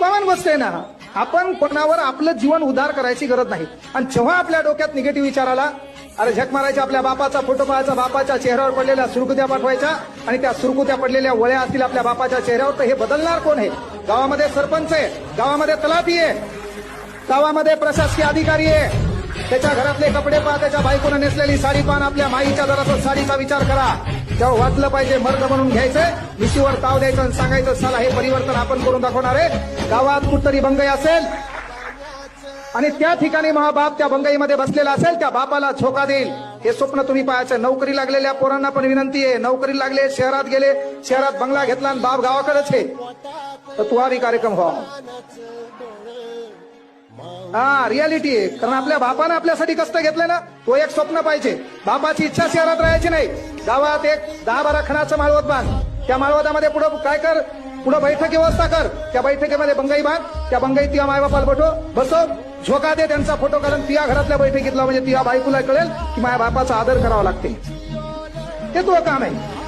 पावन बसते ना. आपण कोणावर आपलं जीवन उद्धार करायची गरज नाही. आणि जेव्हा आपल्या डोक्यात निगेटिव्ह विचार आला, अरे झक मारायचा, आपल्या बापाचा फोटो पाहायचा, बापाच्या चेहऱ्यावर पडलेल्या सुरकुत्या पाठवायच्या, आणि त्या सुरकुत्या पडलेल्या वळ्या असतील आपल्या बापाच्या चेहऱ्यावर, तर हे बदलणार कोण आहे? गावामध्ये सरपंच आहे, गावामध्ये तलाठी आहे, गावामध्ये प्रशासकीय अधिकारी आहे. त्याच्या घरातले कपडे पहा, त्याच्या बायकोनं नेसलेली साडी पाहा, आपल्या माईच्या जरासा साडीचा विचार करा. जेव्हा वाटलं पाहिजे मर्द म्हणून घ्यायचंय, मिशीवर ताव द्यायचं आणि सांगायचं चला हे परिवर्तन आपण करून दाखवणार आहे. गावात कुठतरी बंगई असेल आणि त्या ठिकाणी महाबाप त्या बंगईमध्ये बसलेला असेल, त्या बापाला झोका देईल, हे स्वप्न तुम्ही पाहायचं. नोकरी लागलेल्या पोरांना पण विनंती आहे, नोकरी लागले, शहरात गेले, शहरात बंगला घेतला आणि बाप गावाकडेच आहे, तर तू हा कार्यक्रम व्हा. हा रियालिटी आहे. कारण आपल्या बापानं आपल्यासाठी कष्ट घेतलं ना, तो एक स्वप्न पाहिजे. बापाची इच्छा शहरात राहायची नाही. गावात एक 10-12 खणाचं माळवत बांध, त्या माळवतामध्ये पुढं काय कर, पुढं बैठक व्यवस्था कर, त्या बैठकीमध्ये बंगई बांध, त्या बंगईत तिया मायबापाला बसव, झोका दे, त्यांचा फोटो काढून तिया घरातल्या बैठकीतला, म्हणजे तिया बायकोला कळेल की माझ्या बापाचा आदर करावा लागते. हे तुझं काम आहे.